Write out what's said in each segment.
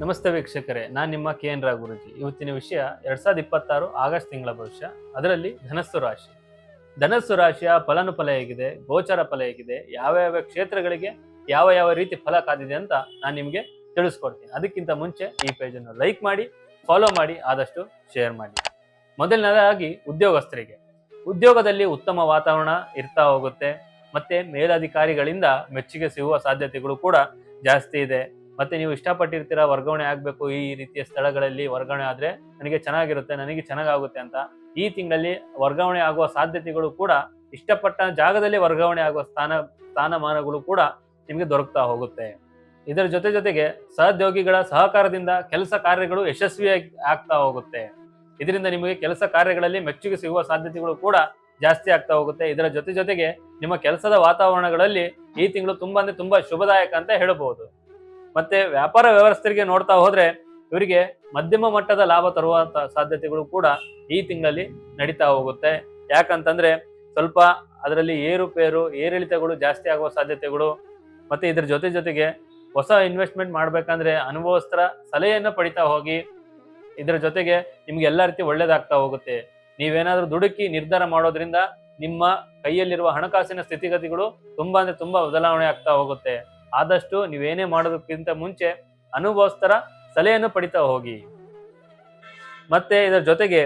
ನಮಸ್ತೆ ವೀಕ್ಷಕರೇ, ನಾನು ನಿಮ್ಮ KN ರಾವ್ ಗುರೂಜಿ. ಇವತ್ತಿನ ವಿಷಯ 2026 ಆಗಸ್ಟ್ ತಿಂಗಳ ಭವಿಷ್ಯ, ಅದರಲ್ಲಿ ಧನಸ್ಸು ರಾಶಿ. ಧನಸ್ಸು ರಾಶಿಯ ಫಲಾನುಫಲ ಹೇಗಿದೆ, ಗೋಚರ ಫಲ ಹೇಗಿದೆ, ಯಾವ ಕ್ಷೇತ್ರಗಳಿಗೆ ಯಾವ ರೀತಿ ಫಲ ಕಾದಿದೆ ಅಂತ ನಾನು ನಿಮಗೆ ತಿಳಿಸ್ಕೊಡ್ತೀನಿ. ಅದಕ್ಕಿಂತ ಮುಂಚೆ ಈ ಪೇಜನ್ನು ಲೈಕ್ ಮಾಡಿ, ಫಾಲೋ ಮಾಡಿ, ಆದಷ್ಟು ಶೇರ್ ಮಾಡಿ. ಮೊದಲನೇದಾಗಿ ಉದ್ಯೋಗಸ್ಥರಿಗೆ, ಉದ್ಯೋಗದಲ್ಲಿ ಉತ್ತಮ ವಾತಾವರಣ ಇರ್ತಾ ಹೋಗುತ್ತೆ. ಮತ್ತೆ ಮೇಲಧಿಕಾರಿಗಳಿಂದ ಮೆಚ್ಚುಗೆ ಸಿಗುವ ಸಾಧ್ಯತೆಗಳು ಕೂಡ ಜಾಸ್ತಿ ಇದೆ. ಮತ್ತೆ ನೀವು ಇಷ್ಟಪಟ್ಟಿರ್ತೀರಾ ವರ್ಗಾವಣೆ ಆಗಬೇಕು, ಈ ರೀತಿಯ ಸ್ಥಳಗಳಲ್ಲಿ ವರ್ಗಾವಣೆ ಆದ್ರೆ ನನಗೆ ಚೆನ್ನಾಗಿರುತ್ತೆ, ನನಗೆ ಚೆನ್ನಾಗಾಗುತ್ತೆ ಅಂತ. ಈ ತಿಂಗಳಲ್ಲಿ ವರ್ಗಾವಣೆ ಆಗುವ ಸಾಧ್ಯತೆಗಳು ಕೂಡ, ಇಷ್ಟಪಟ್ಟ ಜಾಗದಲ್ಲಿ ವರ್ಗಾವಣೆ ಆಗುವ ಸ್ಥಾನಮಾನಗಳು ಕೂಡ ನಿಮಗೆ ದೊರಕ್ತಾ ಹೋಗುತ್ತೆ. ಇದರ ಜೊತೆಗೆ ಸಹೋದ್ಯೋಗಿಗಳ ಸಹಕಾರದಿಂದ ಕೆಲಸ ಕಾರ್ಯಗಳು ಯಶಸ್ವಿಯಾಗಿ ಆಗ್ತಾ ಹೋಗುತ್ತೆ. ಇದರಿಂದ ನಿಮಗೆ ಕೆಲಸ ಕಾರ್ಯಗಳಲ್ಲಿ ಮೆಚ್ಚುಗೆ ಸಿಗುವ ಸಾಧ್ಯತೆಗಳು ಕೂಡ ಜಾಸ್ತಿ ಆಗ್ತಾ ಹೋಗುತ್ತೆ. ಇದರ ಜೊತೆಗೆ ನಿಮ್ಮ ಕೆಲಸದ ವಾತಾವರಣಗಳಲ್ಲಿ ಈ ತಿಂಗಳು ತುಂಬಾ ಶುಭದಾಯಕ ಅಂತ ಹೇಳಬಹುದು. ಮತ್ತೆ ವ್ಯಾಪಾರ ವ್ಯವಸ್ಥೆಗೆ ನೋಡ್ತಾ ಹೋದ್ರೆ ಇವರಿಗೆ ಮಧ್ಯಮ ಮಟ್ಟದ ಲಾಭ ತರುವಂತ ಸಾಧ್ಯತೆಗಳು ಕೂಡ ಈ ತಿಂಗಳಲ್ಲಿ ನಡೀತಾ ಹೋಗುತ್ತೆ. ಯಾಕಂತಂದ್ರೆ ಸ್ವಲ್ಪ ಅದರಲ್ಲಿ ಏರಿಳಿತಗಳು ಜಾಸ್ತಿ ಆಗುವ ಸಾಧ್ಯತೆಗಳು, ಮತ್ತೆ ಇದ್ರ ಜೊತೆಗೆ ಹೊಸ ಇನ್ವೆಸ್ಟ್ಮೆಂಟ್ ಮಾಡ್ಬೇಕಂದ್ರೆ ಅನುಭವಸ್ಥರ ಸಲಹೆಯನ್ನು ಪಡಿತಾ ಹೋಗಿ. ಇದರ ಜೊತೆಗೆ ನಿಮ್ಗೆ ಎಲ್ಲಾ ರೀತಿ ಒಳ್ಳೇದಾಗ್ತಾ ಹೋಗುತ್ತೆ. ನೀವೇನಾದ್ರೂ ದುಡುಕಿ ನಿರ್ಧಾರ ಮಾಡೋದ್ರಿಂದ ನಿಮ್ಮ ಕೈಯಲ್ಲಿರುವ ಹಣಕಾಸಿನ ಸ್ಥಿತಿಗತಿಗಳು ತುಂಬಾ ಬದಲಾವಣೆ ಆಗ್ತಾ ಹೋಗುತ್ತೆ. ಆದಷ್ಟು ನೀವೇನೇ ಮಾಡೋದಕ್ಕಿಂತ ಮುಂಚೆ ಅನುಭವಸ್ಥರ ಸಲಹೆಯನ್ನು ಪಡಿತಾ ಹೋಗಿ. ಮತ್ತೆ ಇದರ ಜೊತೆಗೆ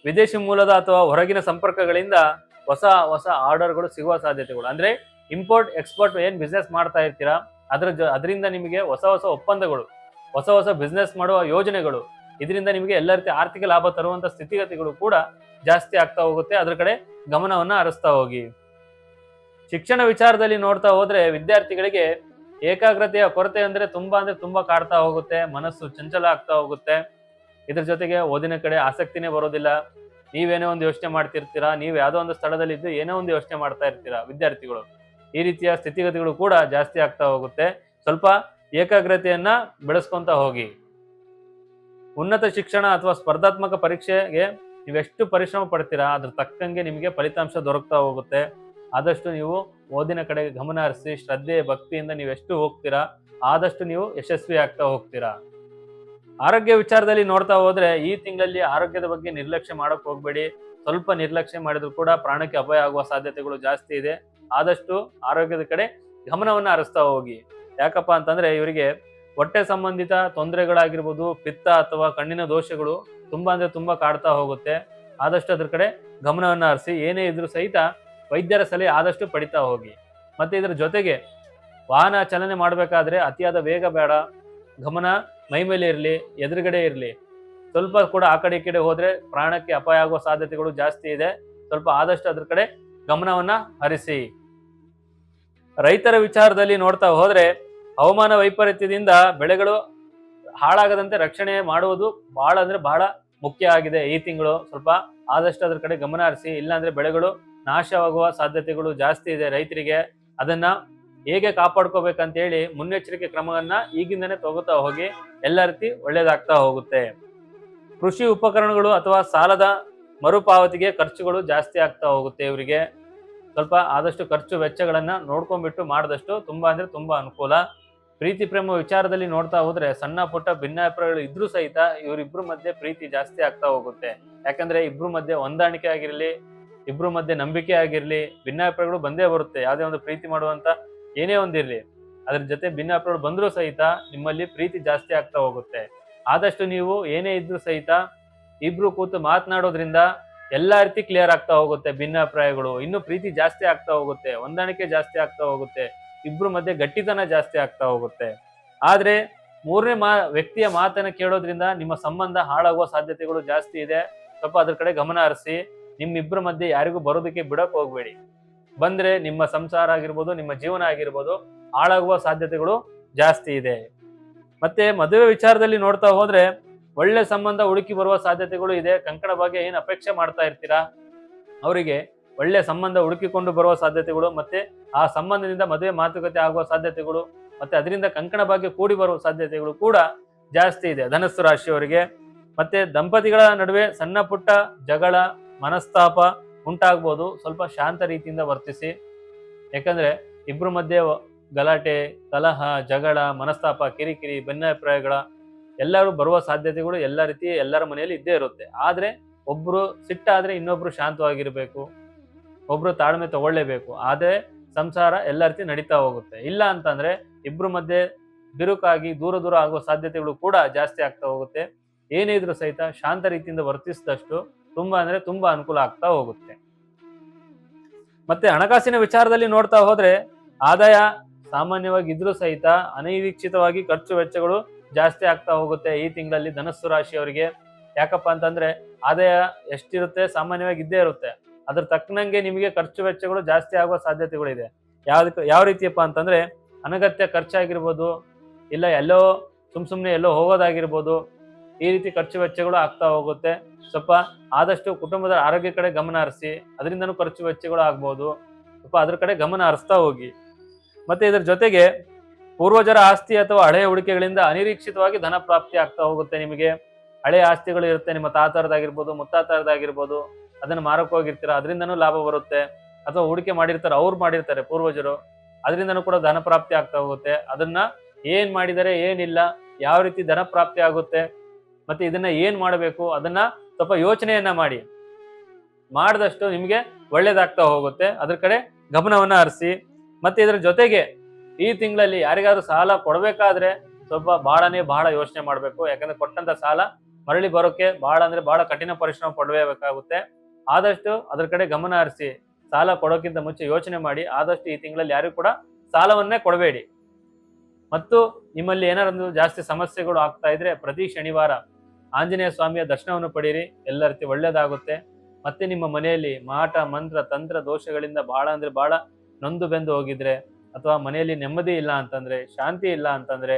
ವಿದೇಶಿ ಮೂಲದ ಅಥವಾ ಹೊರಗಿನ ಸಂಪರ್ಕಗಳಿಂದ ಹೊಸ ಆರ್ಡರ್ಗಳು ಸಿಗುವ ಸಾಧ್ಯತೆಗಳು, ಅಂದ್ರೆ ಇಂಪೋರ್ಟ್ ಎಕ್ಸ್ಪೋರ್ಟ್ ಏನ್ ಬಿಸ್ನೆಸ್ ಮಾಡ್ತಾ ಇರ್ತೀರಾ ಅದರಿಂದ ನಿಮಗೆ ಹೊಸ ಒಪ್ಪಂದಗಳು, ಹೊಸ ಬಿಸ್ನೆಸ್ ಮಾಡುವ ಯೋಜನೆಗಳು, ಇದರಿಂದ ನಿಮಗೆ ಎಲ್ಲ ರೀತಿ ಆರ್ಥಿಕ ಲಾಭ ತರುವಂತ ಸ್ಥಿತಿಗತಿಗಳು ಕೂಡ ಜಾಸ್ತಿ ಆಗ್ತಾ ಹೋಗುತ್ತೆ. ಅದ್ರ ಕಡೆ ಗಮನವನ್ನ ಹರಿಸ್ತಾ ಹೋಗಿ. ಶಿಕ್ಷಣ ವಿಚಾರದಲ್ಲಿ ನೋಡ್ತಾ ಹೋದ್ರೆ ವಿದ್ಯಾರ್ಥಿಗಳಿಗೆ ಏಕಾಗ್ರತೆಯ ಕೊರತೆ ತುಂಬಾ ಕಾಡ್ತಾ ಹೋಗುತ್ತೆ. ಮನಸ್ಸು ಚಂಚಲ ಆಗ್ತಾ ಹೋಗುತ್ತೆ. ಇದ್ರ ಜೊತೆಗೆ ಓದಿನ ಕಡೆ ಆಸಕ್ತಿನೇ ಬರೋದಿಲ್ಲ. ನೀವೇನೋ ಒಂದು ಯೋಚನೆ ಮಾಡ್ತಿರ್ತೀರಾ, ನೀವು ಯಾವುದೋ ಒಂದು ಸ್ಥಳದಲ್ಲಿ ಇದ್ದು ಏನೋ ಒಂದು ಯೋಚನೆ ಮಾಡ್ತಾ ಇರ್ತೀರಾ ವಿದ್ಯಾರ್ಥಿಗಳು. ಈ ರೀತಿಯ ಸ್ಥಿತಿಗತಿಗಳು ಕೂಡ ಜಾಸ್ತಿ ಆಗ್ತಾ ಹೋಗುತ್ತೆ. ಸ್ವಲ್ಪ ಏಕಾಗ್ರತೆಯನ್ನ ಬೆಳೆಸ್ಕೊಂತ ಹೋಗಿ. ಉನ್ನತ ಶಿಕ್ಷಣ ಅಥವಾ ಸ್ಪರ್ಧಾತ್ಮಕ ಪರೀಕ್ಷೆಗೆ ನೀವೆಷ್ಟು ಪರಿಶ್ರಮ ಪಡ್ತೀರಾ ಅದ್ರ ತಕ್ಕಂಗೆ ನಿಮಗೆ ಫಲಿತಾಂಶ ದೊರಕ್ತಾ ಹೋಗುತ್ತೆ. ಆದಷ್ಟು ನೀವು ಓದಿನ ಕಡೆಗೆ ಗಮನ ಹರಿಸಿ, ಶ್ರದ್ಧೆ ಭಕ್ತಿಯಿಂದ ನೀವೆಷ್ಟು ಹೋಗ್ತೀರಾ ಆದಷ್ಟು ನೀವು ಯಶಸ್ವಿ ಆಗ್ತಾ ಹೋಗ್ತೀರಾ. ಆರೋಗ್ಯ ವಿಚಾರದಲ್ಲಿ ನೋಡ್ತಾ ಹೋದ್ರೆ ಈ ತಿಂಗಳಲ್ಲಿ ಆರೋಗ್ಯದ ಬಗ್ಗೆ ನಿರ್ಲಕ್ಷ್ಯ ಮಾಡಕ್ ಹೋಗ್ಬೇಡಿ. ಸ್ವಲ್ಪ ನಿರ್ಲಕ್ಷ್ಯ ಮಾಡಿದ್ರು ಕೂಡ ಪ್ರಾಣಕ್ಕೆ ಅಪಾಯ ಆಗುವ ಸಾಧ್ಯತೆಗಳು ಜಾಸ್ತಿ ಇದೆ. ಆದಷ್ಟು ಆರೋಗ್ಯದ ಕಡೆ ಗಮನವನ್ನ ಹರಿಸ್ತಾ ಹೋಗಿ. ಯಾಕಪ್ಪ ಅಂತಂದ್ರೆ ಇವರಿಗೆ ಹೊಟ್ಟೆ ಸಂಬಂಧಿತ ತೊಂದರೆಗಳಾಗಿರ್ಬೋದು, ಪಿತ್ತ ಅಥವಾ ಕಣ್ಣಿನ ದೋಷಗಳು ತುಂಬಾ ಕಾಡ್ತಾ ಹೋಗುತ್ತೆ. ಆದಷ್ಟು ಅದ್ರ ಕಡೆ ಗಮನವನ್ನ ಹರಿಸಿ. ಏನೇ ಇದ್ರೂ ಸಹಿತ ವೈದ್ಯರ ಸಲಹೆ ಆದಷ್ಟು ಪಡಿತಾ ಹೋಗಿ. ಮತ್ತೆ ಇದರ ಜೊತೆಗೆ ವಾಹನ ಚಲನೆ ಮಾಡಬೇಕಾದ್ರೆ ಅತಿಯಾದ ವೇಗ ಬೇಡ, ಗಮನ ಮೈ ಮೇಲೆ ಇರಲಿ, ಎದುರುಗಡೆ ಇರಲಿ. ಸ್ವಲ್ಪ ಕೂಡ ಆ ಕಡೆ ಈ ಕಡೆ ಹೋದ್ರೆ ಪ್ರಾಣಕ್ಕೆ ಅಪಾಯ ಆಗುವ ಸಾಧ್ಯತೆಗಳು ಜಾಸ್ತಿ ಇದೆ. ಸ್ವಲ್ಪ ಆದಷ್ಟು ಅದ್ರ ಕಡೆ ಗಮನವನ್ನ ಹರಿಸಿ. ರೈತರ ವಿಚಾರದಲ್ಲಿ ನೋಡ್ತಾ ಹೋದ್ರೆ ಹವಾಮಾನ ವೈಪರೀತ್ಯದಿಂದ ಬೆಳೆಗಳು ಹಾಳಾಗದಂತೆ ರಕ್ಷಣೆ ಮಾಡುವುದು ಬಹಳ ಮುಖ್ಯ ಆಗಿದೆ. ಈ ತಿಂಗಳು ಸ್ವಲ್ಪ ಆದಷ್ಟು ಅದ್ರ ಕಡೆ ಗಮನ ಹರಿಸಿ. ಇಲ್ಲಾಂದ್ರೆ ಬೆಳೆಗಳು ನಾಶವಾಗುವ ಸಾಧ್ಯತೆಗಳು ಜಾಸ್ತಿ ಇದೆ. ರೈತರಿಗೆ ಅದನ್ನ ಹೇಗೆ ಕಾಪಾಡ್ಕೋಬೇಕಂತ ಹೇಳಿ ಮುನ್ನೆಚ್ಚರಿಕೆ ಕ್ರಮವನ್ನ ಈಗಿಂದನೇ ತಗೋತಾ ಹೋಗಿ. ಎಲ್ಲ ರೀತಿ ಒಳ್ಳೇದಾಗ್ತಾ ಹೋಗುತ್ತೆ. ಕೃಷಿ ಉಪಕರಣಗಳು ಅಥವಾ ಸಾಲದ ಮರುಪಾವತಿಗೆ ಖರ್ಚುಗಳು ಜಾಸ್ತಿ ಆಗ್ತಾ ಹೋಗುತ್ತೆ. ಇವರಿಗೆ ಸ್ವಲ್ಪ ಆದಷ್ಟು ಖರ್ಚು ವೆಚ್ಚಗಳನ್ನ ನೋಡ್ಕೊಂಡ್ಬಿಟ್ಟು ಮಾಡಿದಷ್ಟು ತುಂಬಾ ಅನುಕೂಲ. ಪ್ರೀತಿ ಪ್ರೇಮ ವಿಚಾರದಲ್ಲಿ ನೋಡ್ತಾ ಹೋದ್ರೆ ಸಣ್ಣ ಪುಟ್ಟ ಭಿನ್ನಾಭಿಪ್ರಾಯಗಳು ಇದ್ರೂ ಸಹಿತ ಇವರಿಬ್ರು ಮಧ್ಯೆ ಪ್ರೀತಿ ಜಾಸ್ತಿ ಆಗ್ತಾ ಹೋಗುತ್ತೆ. ಯಾಕಂದ್ರೆ ಇಬ್ರು ಮಧ್ಯೆ ಹೊಂದಾಣಿಕೆ ಆಗಿರ್ಲಿ, ಇಬ್ರು ಮಧ್ಯೆ ನಂಬಿಕೆ ಆಗಿರ್ಲಿ, ಭಿನ್ನಾಭಿಪ್ರಾಯಗಳು ಬಂದೇ ಬರುತ್ತೆ. ಯಾವುದೇ ಒಂದು ಪ್ರೀತಿ ಮಾಡುವಂತ ಏನೇ ಒಂದಿರ್ಲಿ, ಅದ್ರ ಜೊತೆ ಭಿನ್ನಾಭಿಪ್ರಾಯಗಳು ಬಂದ್ರೂ ಸಹಿತ ನಿಮ್ಮಲ್ಲಿ ಪ್ರೀತಿ ಜಾಸ್ತಿ ಆಗ್ತಾ ಹೋಗುತ್ತೆ. ಆದಷ್ಟು ನೀವು ಏನೇ ಇದ್ರೂ ಸಹಿತ ಇಬ್ರು ಕೂತು ಮಾತನಾಡೋದ್ರಿಂದ ಎಲ್ಲಾ ರೀತಿ ಕ್ಲಿಯರ್ ಆಗ್ತಾ ಹೋಗುತ್ತೆ. ಭಿನ್ನಾಭಿಪ್ರಾಯಗಳು ಇನ್ನು ಪ್ರೀತಿ ಜಾಸ್ತಿ ಆಗ್ತಾ ಹೋಗುತ್ತೆ, ಹೊಂದಾಣಿಕೆ ಜಾಸ್ತಿ ಆಗ್ತಾ ಹೋಗುತ್ತೆ, ಇಬ್ರು ಮಧ್ಯೆ ಗಟ್ಟಿತನ ಜಾಸ್ತಿ ಆಗ್ತಾ ಹೋಗುತ್ತೆ. ಆದ್ರೆ ಮೂರನೇ ವ್ಯಕ್ತಿಯ ಮಾತನ್ನ ಕೇಳೋದ್ರಿಂದ ನಿಮ್ಮ ಸಂಬಂಧ ಹಾಳಾಗುವ ಸಾಧ್ಯತೆಗಳು ಜಾಸ್ತಿ ಇದೆ. ಸ್ವಲ್ಪ ಅದ್ರ ಕಡೆ ಗಮನ ಹರಿಸಿ. ನಿಮ್ಮಿಬ್ಬರ ಮಧ್ಯೆ ಯಾರಿಗೂ ಬರೋದಕ್ಕೆ ಬಿಡಕ್ ಹೋಗ್ಬೇಡಿ. ಬಂದ್ರೆ ನಿಮ್ಮ ಸಂಸಾರ ಆಗಿರ್ಬೋದು, ನಿಮ್ಮ ಜೀವನ ಆಗಿರ್ಬೋದು ಹಾಳಾಗುವ ಸಾಧ್ಯತೆಗಳು ಜಾಸ್ತಿ ಇದೆ. ಮತ್ತೆ ಮದುವೆ ವಿಚಾರದಲ್ಲಿ ನೋಡ್ತಾ ಹೋದ್ರೆ ಒಳ್ಳೆ ಸಂಬಂಧ ಹುಡುಕಿ ಬರುವ ಸಾಧ್ಯತೆಗಳು ಇದೆ. ಕಂಕಣ ಬಗ್ಗೆ ಏನ್ ಅಪೇಕ್ಷೆ ಮಾಡ್ತಾ ಇರ್ತೀರಾ ಅವರಿಗೆ ಒಳ್ಳೆ ಸಂಬಂಧ ಹುಡುಕಿಕೊಂಡು ಬರುವ ಸಾಧ್ಯತೆಗಳು, ಮತ್ತೆ ಆ ಸಂಬಂಧದಿಂದ ಮದುವೆ ಮಾತುಕತೆ ಆಗುವ ಸಾಧ್ಯತೆಗಳು, ಮತ್ತೆ ಅದರಿಂದ ಕಂಕಣ ಭಾಗ್ಯ ಕೂಡಿ ಬರುವ ಸಾಧ್ಯತೆಗಳು ಕೂಡ ಜಾಸ್ತಿ ಇದೆ ಧನಸ್ಸು ರಾಶಿಯವರಿಗೆ. ಮತ್ತೆ ದಂಪತಿಗಳ ನಡುವೆ ಸಣ್ಣ ಪುಟ್ಟ ಜಗಳ, ಮನಸ್ತಾಪ ಉಂಟಾಗ್ಬೋದು. ಸ್ವಲ್ಪ ಶಾಂತ ರೀತಿಯಿಂದ ವರ್ತಿಸಿ. ಯಾಕಂದ್ರೆ ಇಬ್ರು ಮಧ್ಯೆ ಗಲಾಟೆ, ಕಲಹ, ಜಗಳ, ಮನಸ್ತಾಪ, ಕಿರಿಕಿರಿ, ಭಿನ್ನಾಭಿಪ್ರಾಯಗಳ ಎಲ್ಲರೂ ಬರುವ ಸಾಧ್ಯತೆಗಳು ಎಲ್ಲ ರೀತಿ ಎಲ್ಲರ ಮನೆಯಲ್ಲಿ ಇದ್ದೇ ಇರುತ್ತೆ. ಆದ್ರೆ ಒಬ್ರು ಸಿಟ್ಟಾದ್ರೆ ಇನ್ನೊಬ್ರು ಶಾಂತವಾಗಿರ್ಬೇಕು, ಒಬ್ರು ತಾಳ್ಮೆ ತಗೊಳ್ಳೇಬೇಕು. ಆದ್ರೆ ಸಂಸಾರ ಎಲ್ಲ ರೀತಿ ನಡೀತಾ ಹೋಗುತ್ತೆ. ಇಲ್ಲ ಅಂತಂದ್ರೆ ಇಬ್ರು ಮಧ್ಯೆ ಬಿರುಕಾಗಿ ದೂರ ದೂರ ಆಗುವ ಸಾಧ್ಯತೆಗಳು ಕೂಡ ಜಾಸ್ತಿ ಆಗ್ತಾ ಹೋಗುತ್ತೆ. ಏನೇ ಇದ್ರೂ ಸಹಿತ ಶಾಂತ ರೀತಿಯಿಂದ ವರ್ತಿಸಿದಷ್ಟು ತುಂಬಾ ಅಂದ್ರೆ ತುಂಬಾ ಅನುಕೂಲ ಆಗ್ತಾ ಹೋಗುತ್ತೆ. ಮತ್ತೆ ಹಣಕಾಸಿನ ವಿಚಾರದಲ್ಲಿ ನೋಡ್ತಾ ಹೋದ್ರೆ ಆದಾಯ ಸಾಮಾನ್ಯವಾಗಿ ಇದ್ರೂ ಸಹಿತ ಅನಿರೀಕ್ಷಿತವಾಗಿ ಖರ್ಚು ವೆಚ್ಚಗಳು ಜಾಸ್ತಿ ಆಗ್ತಾ ಹೋಗುತ್ತೆ ಈ ತಿಂಗಳಲ್ಲಿ ಧನಸ್ಸು ರಾಶಿಯವರಿಗೆ. ಯಾಕಪ್ಪ ಅಂತಂದ್ರೆ ಆದಾಯ ಎಷ್ಟಿರುತ್ತೆ ಸಾಮಾನ್ಯವಾಗಿ ಇದ್ದೇ ಇರುತ್ತೆ, ಅದ್ರ ತಕ್ಕನಂಗೆ ನಿಮಗೆ ಖರ್ಚು ವೆಚ್ಚಗಳು ಜಾಸ್ತಿ ಆಗುವ ಸಾಧ್ಯತೆಗಳಿದೆ. ಯಾವ ರೀತಿಯಪ್ಪ ಅಂತಂದ್ರೆ ಅನಗತ್ಯ ಖರ್ಚಾಗಿರ್ಬೋದು, ಇಲ್ಲ ಎಲ್ಲೋ ಸುಮ್ನೆ ಎಲ್ಲೋ ಹೋಗೋದಾಗಿರ್ಬೋದು, ಈ ರೀತಿ ಖರ್ಚು ವೆಚ್ಚಗಳು ಆಗ್ತಾ ಹೋಗುತ್ತೆ. ಸ್ವಲ್ಪ ಆದಷ್ಟು ಕುಟುಂಬದ ಆರೋಗ್ಯ ಕಡೆ ಗಮನ ಹರಿಸಿ, ಅದರಿಂದನೂ ಖರ್ಚು ವೆಚ್ಚಗಳು ಆಗ್ಬೋದು, ಸ್ವಲ್ಪ ಅದ್ರ ಕಡೆ ಗಮನ ಹರಿಸ್ತಾ ಹೋಗಿ. ಮತ್ತೆ ಇದ್ರ ಜೊತೆಗೆ ಪೂರ್ವಜರ ಆಸ್ತಿ ಅಥವಾ ಹಳೆಯ ಹೂಡಿಕೆಗಳಿಂದ ಅನಿರೀಕ್ಷಿತವಾಗಿ ಧನ ಪ್ರಾಪ್ತಿ ಆಗ್ತಾ ಹೋಗುತ್ತೆ. ನಿಮಗೆ ಹಳೆಯ ಆಸ್ತಿಗಳು ಇರುತ್ತೆ, ನಿಮ್ಮ ತಾತರದಾಗಿರ್ಬೋದು ಮುತ್ತಾತರದಾಗಿರ್ಬೋದು, ಅದನ್ನ ಮಾರಕ್ ಹೋಗಿರ್ತೀರ, ಅದರಿಂದನೂ ಲಾಭ ಬರುತ್ತೆ. ಅಥವಾ ಹೂಡಿಕೆ ಮಾಡಿರ್ತಾರೆ, ಅವ್ರು ಮಾಡಿರ್ತಾರೆ ಪೂರ್ವಜರು, ಅದರಿಂದನೂ ಕೂಡ ಧನ ಪ್ರಾಪ್ತಿ ಆಗ್ತಾ ಹೋಗುತ್ತೆ. ಅದನ್ನ ಏನ್ ಮಾಡಿದರೆ ಏನಿಲ್ಲ, ಯಾವ ರೀತಿ ಧನ ಪ್ರಾಪ್ತಿ ಆಗುತ್ತೆ, ಮತ್ತೆ ಇದನ್ನ ಏನ್ ಮಾಡಬೇಕು ಅದನ್ನ ಸ್ವಲ್ಪ ಯೋಚನೆಯನ್ನ ಮಾಡಿದಷ್ಟು ನಿಮ್ಗೆ ಒಳ್ಳೇದಾಗ್ತಾ ಹೋಗುತ್ತೆ. ಅದ್ರ ಕಡೆ ಗಮನವನ್ನ ಹರಿಸಿ. ಮತ್ತೆ ಇದ್ರ ಜೊತೆಗೆ ಈ ತಿಂಗಳಲ್ಲಿ ಯಾರಿಗಾದ್ರೂ ಸಾಲ ಕೊಡ್ಬೇಕಾದ್ರೆ ಸ್ವಲ್ಪ ಬಹಳ ಯೋಚನೆ ಮಾಡ್ಬೇಕು. ಯಾಕಂದ್ರೆ ಕೊಟ್ಟಂತ ಸಾಲ ಮರಳಿ ಬರೋಕೆ ಬಹಳ ಕಠಿಣ ಪರಿಶ್ರಮ ಪಡಬೇಕಾಗುತ್ತೆ. ಆದಷ್ಟು ಅದ್ರ ಕಡೆ ಗಮನ ಹರಿಸಿ, ಸಾಲ ಕೊಡೋಕ್ಕಿಂತ ಮುಂಚೆ ಯೋಚನೆ ಮಾಡಿ. ಆದಷ್ಟು ಈ ತಿಂಗಳಲ್ಲಿ ಯಾರಿಗೂ ಕೂಡ ಸಾಲವನ್ನೇ ಕೊಡಬೇಡಿ. ಮತ್ತು ನಿಮ್ಮಲ್ಲಿ ಏನಾದ್ರು ಜಾಸ್ತಿ ಸಮಸ್ಯೆಗಳು ಆಗ್ತಾ ಇದ್ರೆ ಪ್ರತಿ ಶನಿವಾರ ಆಂಜನೇಯ ಸ್ವಾಮಿಯ ದರ್ಶನವನ್ನು ಪಡೀರಿ, ಎಲ್ಲ ರೀತಿ ಒಳ್ಳೇದಾಗುತ್ತೆ. ಮತ್ತೆ ನಿಮ್ಮ ಮನೆಯಲ್ಲಿ ಮಾಟ ಮಂತ್ರ ತಂತ್ರ ದೋಷಗಳಿಂದ ಬಹಳ ನೊಂದು ಬೆಂದು ಹೋಗಿದ್ರೆ, ಅಥವಾ ಮನೆಯಲ್ಲಿ ನೆಮ್ಮದಿ ಇಲ್ಲ ಅಂತಂದ್ರೆ, ಶಾಂತಿ ಇಲ್ಲ ಅಂತಂದ್ರೆ,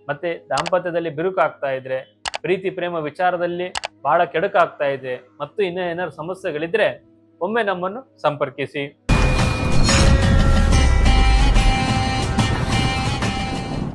ಮತ್ತೆ ದಾಂಪತ್ಯದಲ್ಲಿ ಬಿರುಕು ಆಗ್ತಾ ಇದ್ರೆ, ಪ್ರೀತಿ ಪ್ರೇಮ ವಿಚಾರದಲ್ಲಿ ಬಹಳ ಕೆಡುಕಾಗ್ತಾ ಇದೆ, ಮತ್ತು ಇನ್ನೂ ಏನಾದ್ರು ಸಮಸ್ಯೆಗಳಿದ್ರೆ ಒಮ್ಮೆ ನಮ್ಮನ್ನು ಸಂಪರ್ಕಿಸಿ.